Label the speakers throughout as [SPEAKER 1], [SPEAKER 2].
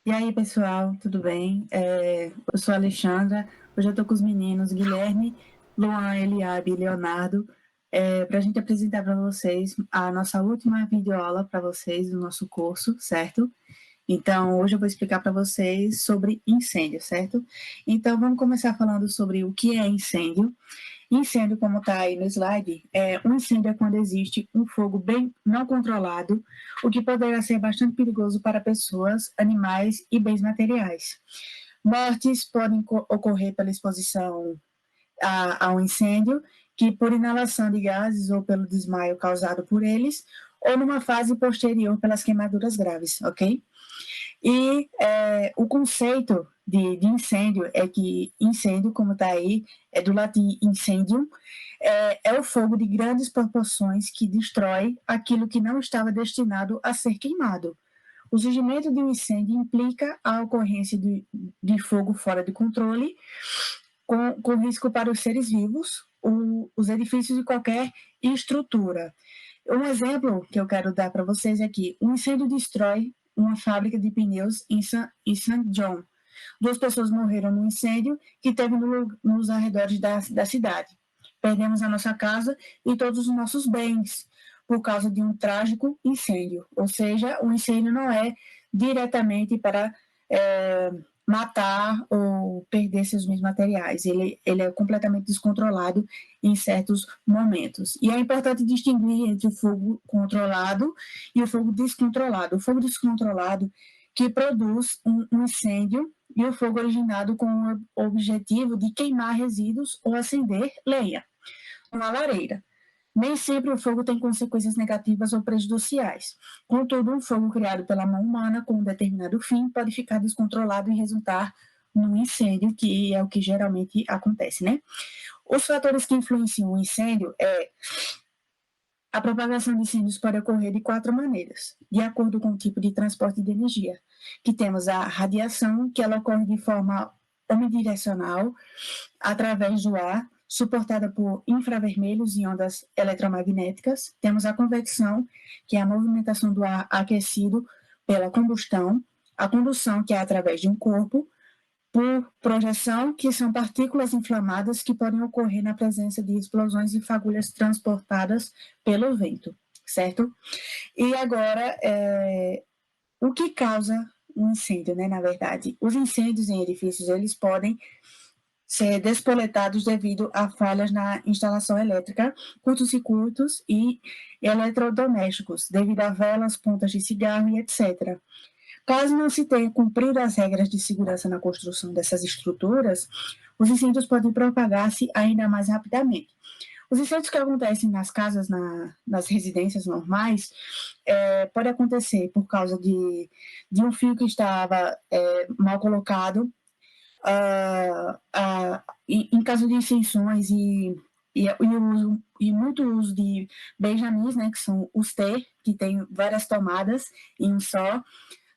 [SPEAKER 1] E aí, pessoal, tudo bem? Eu sou a Alexandra, hoje eu estou com os meninos Guilherme, Luan, Eliabe e Leonardo, para a gente apresentar para vocês a nossa última videoaula para vocês do nosso curso, certo? Então, hoje eu vou explicar para vocês sobre incêndio, certo? Então, vamos começar falando sobre o que é incêndio. Incêndio, como está aí no slide, um incêndio é quando existe um fogo bem não controlado, o que poderá ser bastante perigoso para pessoas, animais e bens materiais. Mortes podem ocorrer pela exposição a um incêndio, que por inalação de gases ou pelo desmaio causado por eles, ou numa fase posterior pelas queimaduras graves, ok? E o conceito de incêndio é que incêndio, como está aí, é do latim incendium, é o fogo de grandes proporções que destrói aquilo que não estava destinado a ser queimado. O surgimento de um incêndio implica a ocorrência de fogo fora de controle, com risco para os seres vivos, os edifícios e qualquer estrutura. Um exemplo que eu quero dar para vocês é que um incêndio destrói uma fábrica de pneus em St. John. Duas pessoas morreram no incêndio que teve nos arredores da cidade. Perdemos a nossa casa e todos os nossos bens por causa de um trágico incêndio. Ou seja, o incêndio não é diretamente para matar ou perder seus bens materiais. Ele é completamente descontrolado em certos momentos. E é importante distinguir entre o fogo controlado e o fogo descontrolado. O fogo descontrolado que produz um incêndio e o fogo originado com o objetivo de queimar resíduos ou acender lenha, uma lareira. Nem sempre o fogo tem consequências negativas ou prejudiciais. Contudo, um fogo criado pela mão humana com um determinado fim pode ficar descontrolado e resultar num incêndio, que é o que geralmente acontece, né? Os fatores que influenciam o incêndio a propagação de incêndios pode ocorrer de quatro maneiras, de acordo com o tipo de transporte de energia, que temos a radiação, que ela ocorre de forma omnidirecional, através do ar, suportada por infravermelhos e ondas eletromagnéticas. Temos a convecção, que é a movimentação do ar aquecido pela combustão, a condução, que é através de um corpo, por projeção, que são partículas inflamadas que podem ocorrer na presença de explosões e fagulhas transportadas pelo vento, certo? E agora, o que causa um incêndio, né, na verdade? Os incêndios em edifícios, eles podem ser despoletados devido a falhas na instalação elétrica, curtos-circuitos e eletrodomésticos, devido a velas, pontas de cigarro e etc. Caso não se tenha cumprido as regras de segurança na construção dessas estruturas, os incêndios podem propagar-se ainda mais rapidamente. Os incêndios que acontecem nas casas, nas residências normais, pode acontecer por causa de um fio que estava mal colocado, em caso de extensões e muito uso de benjamins, né, que são os T, que tem várias tomadas em um só.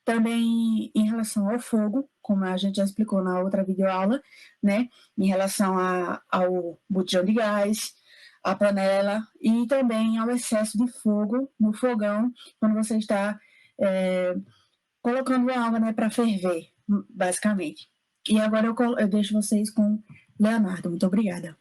[SPEAKER 1] Também em relação ao fogo, como a gente já explicou na outra videoaula, né, em relação ao botijão de gás, a panela e também ao excesso de fogo no fogão, quando você está é, colocando a água, né, para ferver, basicamente. E agora eu deixo vocês com Leonardo. Muito obrigada.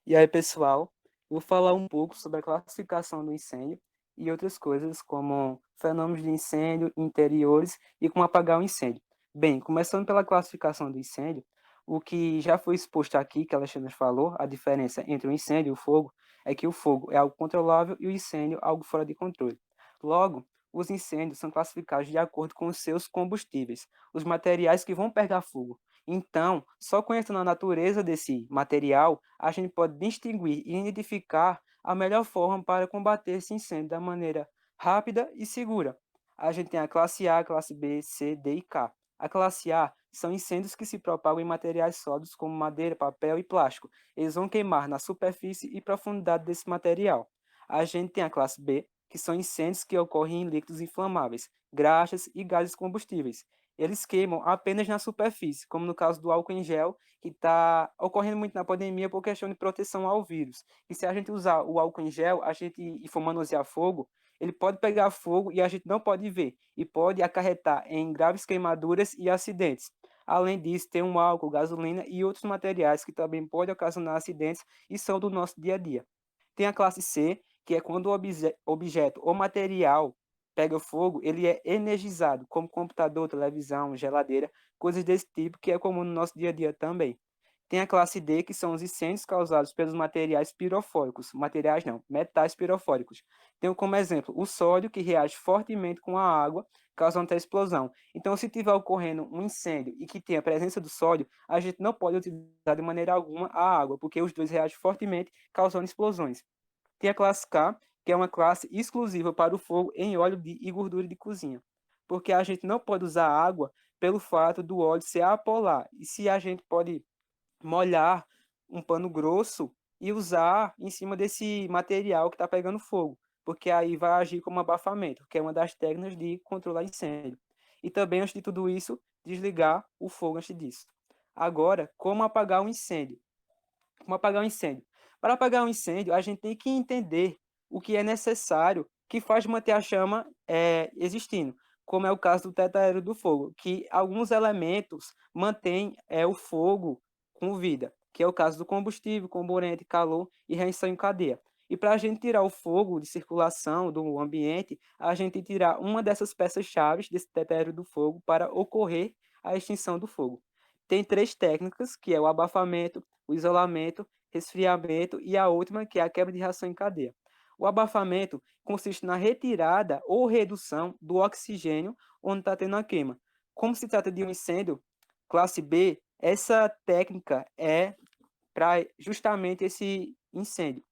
[SPEAKER 2] E aí, pessoal, vou falar um pouco sobre a classificação do incêndio e outras coisas, como fenômenos de incêndio, interiores e como apagar o incêndio. Bem, começando pela classificação do incêndio, o que já foi exposto aqui, que a Alexandre falou, a diferença entre o incêndio e o fogo, é que o fogo é algo controlável e o incêndio algo fora de controle. Logo, os incêndios são classificados de acordo com os seus combustíveis, os materiais que vão pegar fogo. Então, só conhecendo a natureza desse material, a gente pode distinguir e identificar a melhor forma para combater esse incêndio da maneira rápida e segura. A gente tem a classe A, classe B, C, D e K. A classe A são incêndios que se propagam em materiais sólidos como madeira, papel e plástico. Eles vão queimar na superfície e profundidade desse material. A gente tem a classe B, que são incêndios que ocorrem em líquidos inflamáveis, graxas e gases combustíveis. Eles queimam apenas na superfície, como no caso do álcool em gel, que está ocorrendo muito na pandemia por questão de proteção ao vírus. E se a gente usar o álcool em gel, a gente e for manusear fogo, ele pode pegar fogo e a gente não pode ver, e pode acarretar em graves queimaduras e acidentes. Além disso, tem um álcool, gasolina e outros materiais que também podem ocasionar acidentes e são do nosso dia a dia. Tem a classe C, que é quando o objeto ou material pega fogo, ele é energizado, como computador, televisão, geladeira, coisas desse tipo, que é comum no nosso dia a dia também. Tem a classe D, que são os incêndios causados pelos materiais pirofóricos. Materiais não, metais pirofóricos. Tenho como exemplo o sódio, que reage fortemente com a água, causando até explosão. Então, se tiver ocorrendo um incêndio e que tenha a presença do sódio, a gente não pode utilizar de maneira alguma a água, porque os dois reagem fortemente, causando explosões. Tem a classe K, que é uma classe exclusiva para o fogo em óleo e gordura de cozinha, porque a gente não pode usar água pelo fato do óleo ser apolar. E se a gente pode molhar um pano grosso e usar em cima desse material que está pegando fogo, porque aí vai agir como abafamento, que é uma das técnicas de controlar incêndio. E também, antes de tudo isso, desligar o fogo antes disso. Agora, como apagar um incêndio? Como apagar um incêndio? Para apagar um incêndio, a gente tem que entender o que é necessário que faz manter a chama existindo, como é o caso do teto aéreo do fogo, que alguns elementos mantêm o fogo com vida, que é o caso do combustível, comburente, calor e reação em cadeia. E para a gente tirar o fogo de circulação do ambiente, a gente tem que tirar uma dessas peças-chave desse teto aéreo do fogo para ocorrer a extinção do fogo. Tem três técnicas, que é o abafamento, o isolamento, resfriamento e a última, que é a quebra de reação em cadeia. O abafamento consiste na retirada ou redução do oxigênio onde está tendo a queima. Como se trata de um incêndio classe B, essa técnica é para justamente esse incêndio.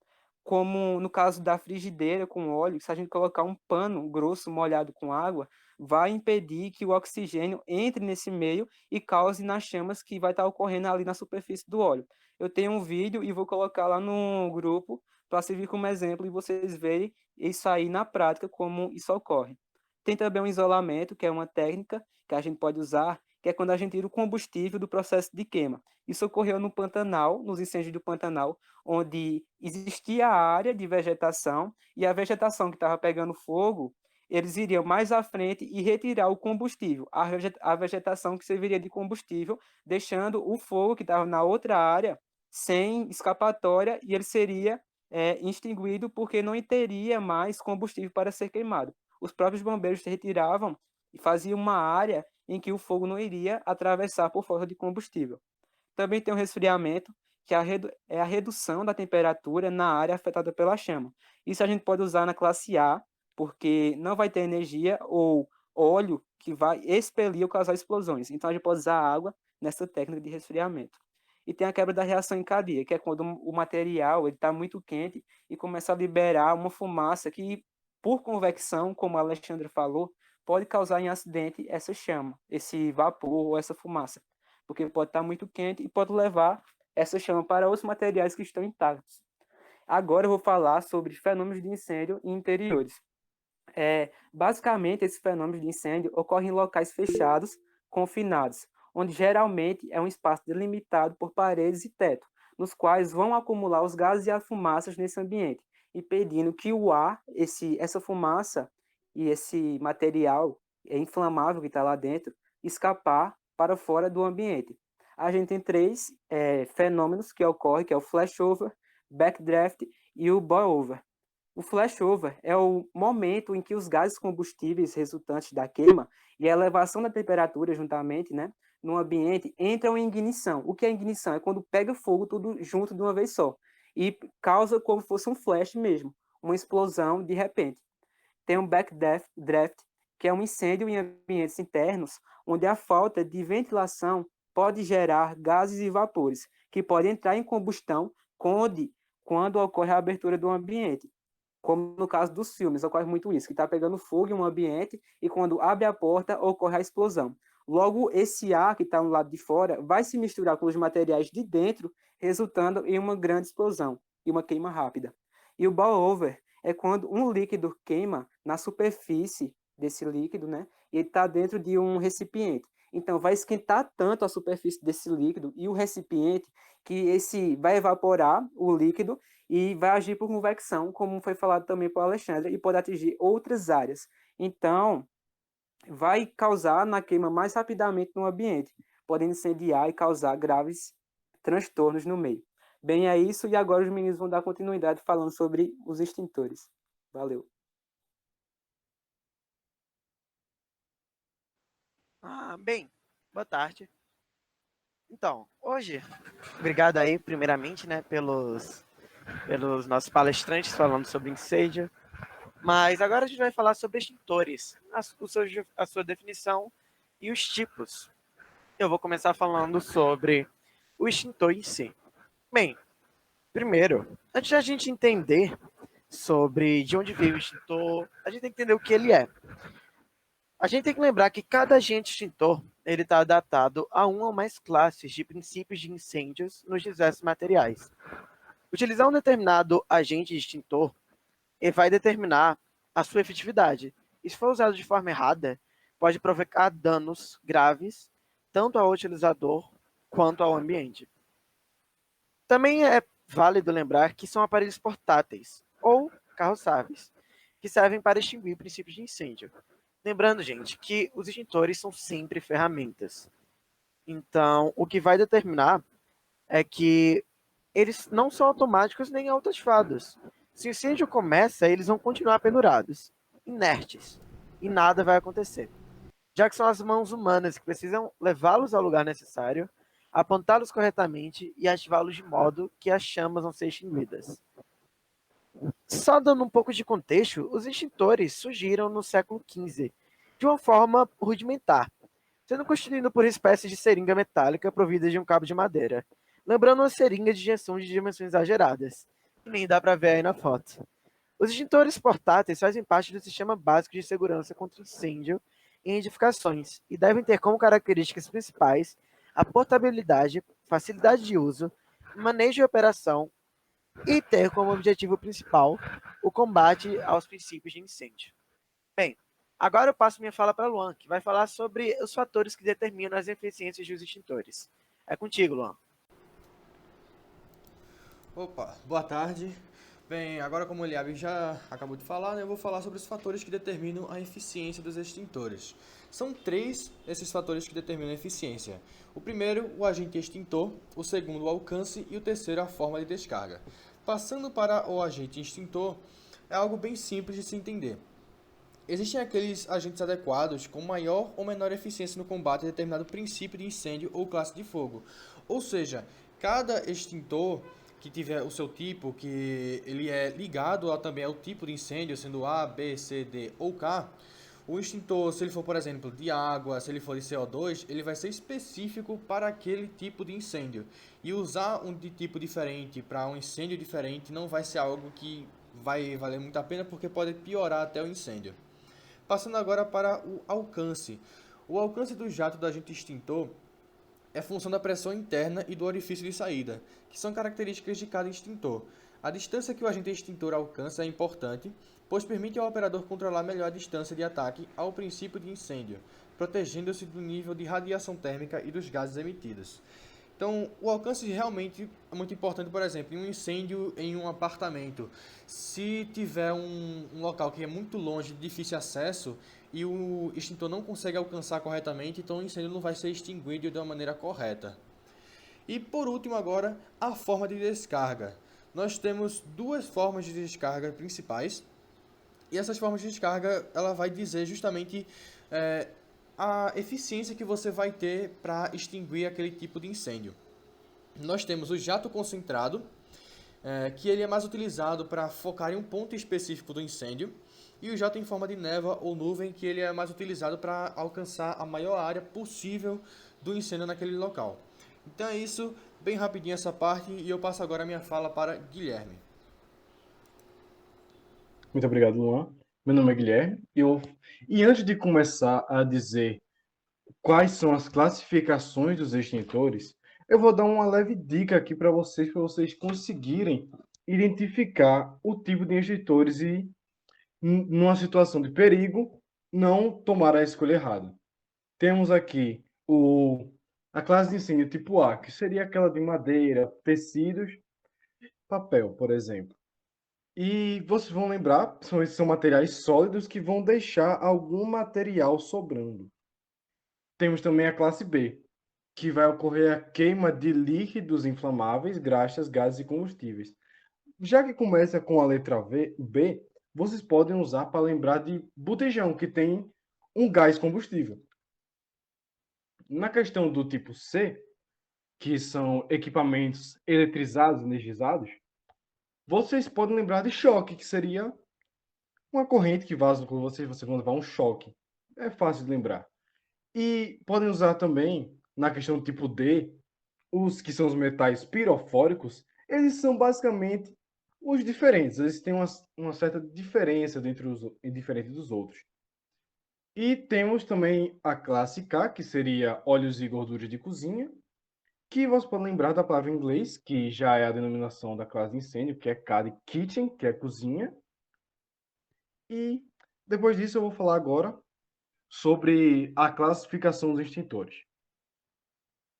[SPEAKER 2] Como no caso da frigideira com óleo, se a gente colocar um pano grosso molhado com água, vai impedir que o oxigênio entre nesse meio e cause nas chamas que vai estar ocorrendo ali na superfície do óleo. Eu tenho um vídeo e vou colocar lá no grupo para servir como exemplo e vocês verem isso aí na prática, como isso ocorre. Tem também o isolamento, que é uma técnica que a gente pode usar, que é quando a gente tira o combustível do processo de queima. Isso ocorreu no Pantanal, nos incêndios do Pantanal, onde existia a área de vegetação e a vegetação que estava pegando fogo, eles iriam mais à frente e retirar o combustível, a vegetação que serviria de combustível, deixando o fogo que estava na outra área sem escapatória e ele seria extinguido porque não teria mais combustível para ser queimado. Os próprios bombeiros se retiravam e faziam uma área em que o fogo não iria atravessar por falta de combustível. Também tem o resfriamento, que é a redução da temperatura na área afetada pela chama. Isso a gente pode usar na classe A, porque não vai ter energia ou óleo que vai expelir ou causar explosões. Então a gente pode usar água nessa técnica de resfriamento. E tem a quebra da reação em cadeia, que é quando o material está muito quente e começa a liberar uma fumaça que, por convecção, como a Alexandra falou, pode causar em acidente essa chama, esse vapor ou essa fumaça, porque pode estar muito quente e pode levar essa chama para outros materiais que estão intactos. Agora eu vou falar sobre fenômenos de incêndio em interiores. Basicamente, esses fenômenos de incêndio ocorrem em locais fechados, confinados, onde geralmente é um espaço delimitado por paredes e teto, nos quais vão acumular os gases e as fumaças nesse ambiente, impedindo que o ar, essa fumaça e esse material inflamável que está lá dentro, escapar para fora do ambiente. A gente tem três fenômenos que ocorrem, que é o flashover, backdraft e o boil-over. O flashover é o momento em que os gases combustíveis resultantes da queima e a elevação da temperatura juntamente, né, no ambiente entram em ignição. O que é ignição? É quando pega fogo tudo junto de uma vez só e causa como se fosse um flash mesmo, uma explosão de repente. Tem um backdraft, que é um incêndio em ambientes internos, onde a falta de ventilação pode gerar gases e vapores, que podem entrar em combustão quando ocorre a abertura do ambiente. Como no caso dos filmes, ocorre muito isso, que está pegando fogo em um ambiente e quando abre a porta ocorre a explosão. Logo, esse ar que está no lado de fora vai se misturar com os materiais de dentro, resultando em uma grande explosão e uma queima rápida. E o boil-over é quando um líquido queima na superfície desse líquido, né? E ele está dentro de um recipiente. Então, vai esquentar tanto a superfície desse líquido e o recipiente que esse vai evaporar o líquido e vai agir por convecção, como foi falado também por Alexandre, e pode atingir outras áreas. Então, vai causar na queima mais rapidamente no ambiente, podendo incendiar e causar graves transtornos no meio. Bem, é isso, e agora os meninos vão dar continuidade falando sobre os extintores. Valeu.
[SPEAKER 3] Bem, boa tarde. Então, hoje, obrigado aí, primeiramente, né, pelos nossos palestrantes falando sobre incêndio. Mas agora a gente vai falar sobre extintores, a sua definição e os tipos. Eu vou começar falando sobre o extintor em si. Bem, primeiro, antes da gente entender sobre de onde veio o extintor, a gente tem que entender o que ele é. A gente tem que lembrar que cada agente extintor ele está adaptado a uma ou mais classes de princípios de incêndios nos diversos materiais. Utilizar um determinado agente extintor ele vai determinar a sua efetividade. E se for usado de forma errada, pode provocar danos graves tanto ao utilizador quanto ao ambiente. Também é válido lembrar que são aparelhos portáteis ou carroçáveis, que servem para extinguir princípios de incêndio. Lembrando, gente, que os extintores são sempre ferramentas. Então, o que vai determinar é que eles não são automáticos nem autoativados. Se o incêndio começa, eles vão continuar pendurados, inertes, e nada vai acontecer. Já que são as mãos humanas que precisam levá-los ao lugar necessário, apontá-los corretamente e ativá-los de modo que as chamas vão ser extinguidas. Só dando um pouco de contexto, os extintores surgiram no século XV, de uma forma rudimentar, sendo constituído por espécies de seringa metálica provida de um cabo de madeira, lembrando uma seringa de injeção de dimensões exageradas, que nem dá para ver aí na foto. Os extintores portáteis fazem parte do sistema básico de segurança contra incêndio em edificações e devem ter como características principais a portabilidade, facilidade de uso, manejo e operação, e ter como objetivo principal o combate aos princípios de incêndio. Bem, agora eu passo minha fala para Luan, que vai falar sobre os fatores que determinam as eficiências dos extintores. É contigo, Luan.
[SPEAKER 4] Opa, boa tarde. Bem, agora como o Eliabe já acabou de falar, né, eu vou falar sobre os fatores que determinam a eficiência dos extintores. São três esses fatores que determinam a eficiência. O primeiro, o agente extintor, o segundo, o alcance e o terceiro, a forma de descarga. Passando para o agente extintor, é algo bem simples de se entender. Existem aqueles agentes adequados com maior ou menor eficiência no combate a determinado princípio de incêndio ou classe de fogo. Ou seja, cada extintor que tiver o seu tipo, que ele é ligado também ao tipo de incêndio, sendo A, B, C, D ou K, o extintor, se ele for, por exemplo, de água, se ele for de CO2, ele vai ser específico para aquele tipo de incêndio. E usar um de tipo diferente para um incêndio diferente não vai ser algo que vai valer muito a pena, porque pode piorar até o incêndio. Passando agora para o alcance. O alcance do jato do agente extintor é função da pressão interna e do orifício de saída, que são características de cada extintor. A distância que o agente extintor alcança é importante, pois permite ao operador controlar melhor a distância de ataque ao princípio de incêndio, protegendo-se do nível de radiação térmica e dos gases emitidos. Então, o alcance realmente é muito importante, por exemplo, em um incêndio em um apartamento. Se tiver um local que é muito longe, de difícil acesso, e o extintor não consegue alcançar corretamente, então o incêndio não vai ser extinguido de uma maneira correta. E por último agora, a forma de descarga. Nós temos duas formas de descarga principais, e essas formas de descarga ela vai dizer justamente a eficiência que você vai ter para extinguir aquele tipo de incêndio. Nós temos o jato concentrado, que ele é mais utilizado para focar em um ponto específico do incêndio, e o jato em forma de névoa ou nuvem, que ele é mais utilizado para alcançar a maior área possível do incêndio naquele local. Então é isso, bem rapidinho essa parte, e eu passo agora a minha fala para Guilherme.
[SPEAKER 5] Muito obrigado, Luan. Meu nome é Guilherme. E antes de começar a dizer quais são as classificações dos extintores, eu vou dar uma leve dica aqui para vocês conseguirem identificar o tipo de extintores e, numa situação de perigo, não tomar a escolha errada. Temos aqui a classe de incêndio tipo A, que seria aquela de madeira, tecidos, papel, por exemplo. E vocês vão lembrar, são materiais sólidos que vão deixar algum material sobrando. Temos também a classe B, que vai ocorrer a queima de líquidos inflamáveis, graxas, gases e combustíveis. Já que começa com a letra B, vocês podem usar para lembrar de botijão, que tem um gás combustível. Na questão do tipo C, que são equipamentos eletrizados, energizados, vocês podem lembrar de choque, que seria uma corrente que vaza com você vai levar um choque. É fácil de lembrar. E podem usar também, na questão do tipo D, os que são os metais pirofóricos, eles são basicamente os diferentes. Eles têm uma certa diferença diferente dos outros. E temos também a classe K, que seria óleos e gorduras de cozinha, que você pode lembrar da palavra em inglês, que já é a denominação da classe de incêndio, que é K de kitchen, que é cozinha. E depois disso eu vou falar agora sobre a classificação dos extintores.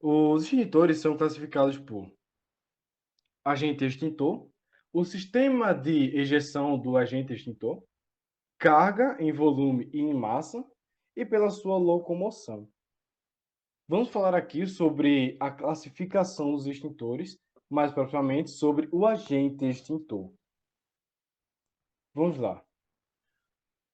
[SPEAKER 5] Os extintores são classificados por agente extintor, o sistema de ejeção do agente extintor, carga em volume e em massa, e pela sua locomoção. Vamos falar aqui sobre a classificação dos extintores, mais propriamente sobre o agente extintor. Vamos lá.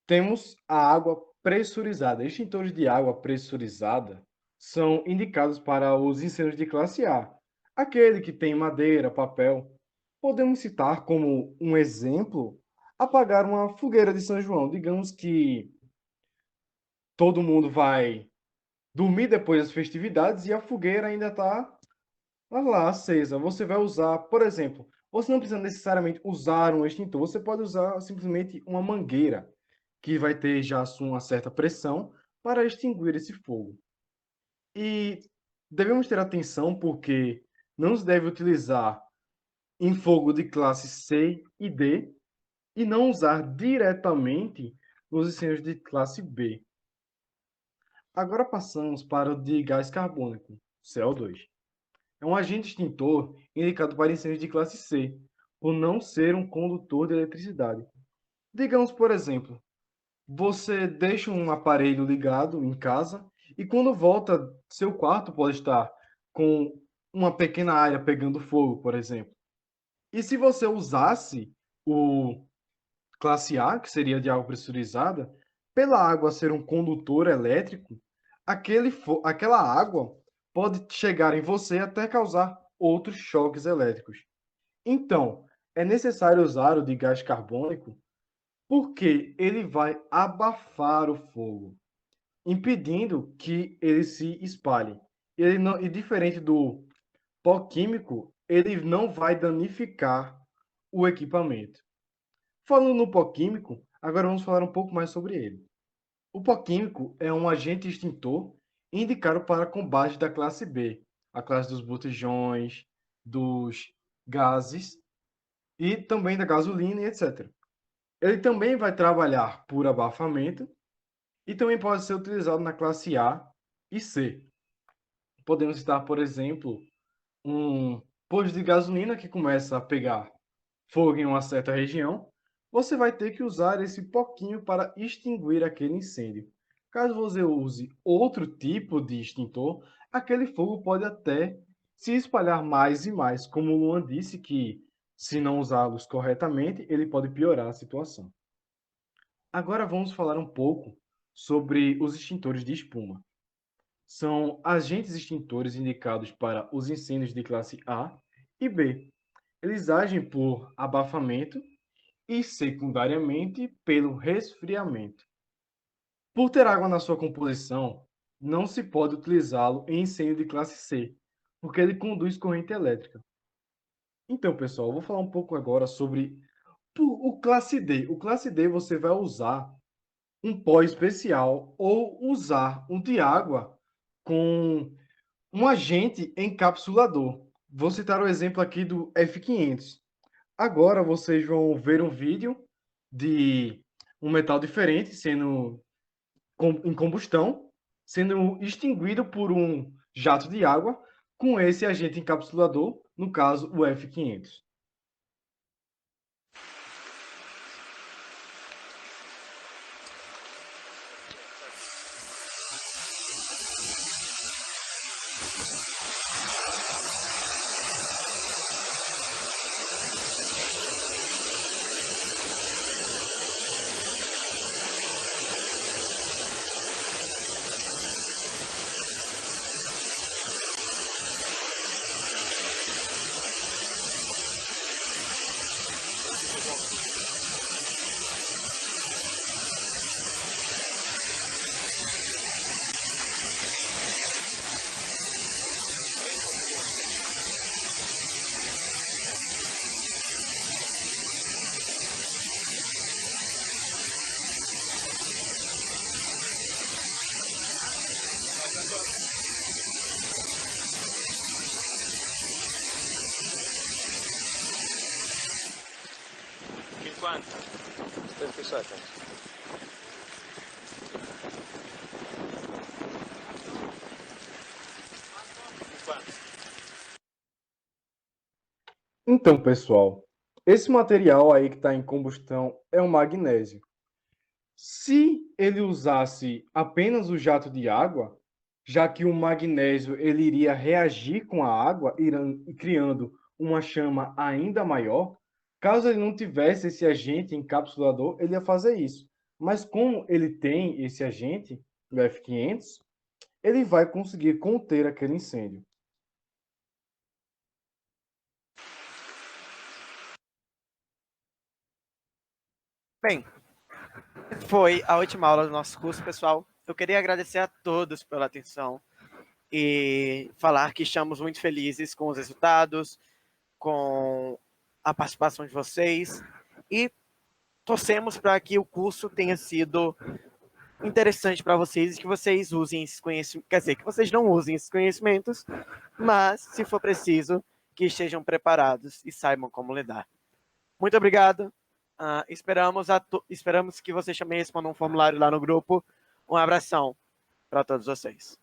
[SPEAKER 5] Temos a água pressurizada. Extintores de água pressurizada são indicados para os incêndios de classe A, aquele que tem madeira, papel. Podemos citar como um exemplo apagar uma fogueira de São João. Digamos que todo mundo vai dormir depois das festividades e a fogueira ainda está lá acesa. Você vai usar, por exemplo, você não precisa necessariamente usar um extintor, você pode usar simplesmente uma mangueira, que vai ter já uma certa pressão para extinguir esse fogo. E devemos ter atenção porque não se deve utilizar em fogo de classe C e D e não usar diretamente nos incêndios de classe B. Agora passamos para o de gás carbônico, CO2. É um agente extintor indicado para incêndios de classe C, por não ser um condutor de eletricidade. Digamos, por exemplo, você deixa um aparelho ligado em casa e quando volta, seu quarto pode estar com uma pequena área pegando fogo, por exemplo. E se você usasse o classe A, que seria de água pressurizada, pela água ser um condutor elétrico, aquela água pode chegar em você até causar outros choques elétricos. Então, é necessário usar o de gás carbônico porque ele vai abafar o fogo, impedindo que ele se espalhe. Ele não, e diferente do pó químico, ele não vai danificar o equipamento. Falando no pó químico, agora vamos falar um pouco mais sobre ele. O pó químico é um agente extintor indicado para combate da classe B, a classe dos botijões, dos gases e também da gasolina e etc. Ele também vai trabalhar por abafamento e também pode ser utilizado na classe A e C. Podemos citar, por exemplo, um posto de gasolina que começa a pegar fogo em uma certa região, você vai ter que usar esse pouquinho para extinguir aquele incêndio. Caso você use outro tipo de extintor, aquele fogo pode até se espalhar mais e mais, como o Luan disse que, se não usá-los corretamente, ele pode piorar a situação. Agora vamos falar um pouco sobre os extintores de espuma. São agentes extintores indicados para os incêndios de classe A e B. Eles agem por abafamento e, secundariamente, pelo resfriamento. Por ter água na sua composição, não se pode utilizá-lo em incêndio de classe C, porque ele conduz corrente elétrica. Então, pessoal, eu vou falar um pouco agora sobre o classe D. O classe D você vai usar um pó especial ou usar um de água com um agente encapsulador. Vou citar o exemplo aqui do F500. Agora vocês vão ver um vídeo de um metal diferente sendo em combustão, sendo extinguido por um jato de água com esse agente encapsulador, no caso o F500. Então, pessoal, esse material aí que está em combustão é o magnésio. Se ele usasse apenas o jato de água, já que o magnésio ele iria reagir com a água, criando uma chama ainda maior, caso ele não tivesse esse agente encapsulador, ele ia fazer isso. Mas como ele tem esse agente, o F500, ele vai conseguir conter aquele incêndio.
[SPEAKER 3] Bem, foi a última aula do nosso curso, pessoal. Eu queria agradecer a todos pela atenção e falar que estamos muito felizes com os resultados, com a participação de vocês e torcemos para que o curso tenha sido interessante para vocês e que vocês usem esses conhecimentos, quer dizer, que vocês não usem esses conhecimentos, mas, se for preciso, que estejam preparados e saibam como lidar. Muito obrigado. Esperamos que vocês também respondam um formulário lá no grupo. Um abração para todos vocês.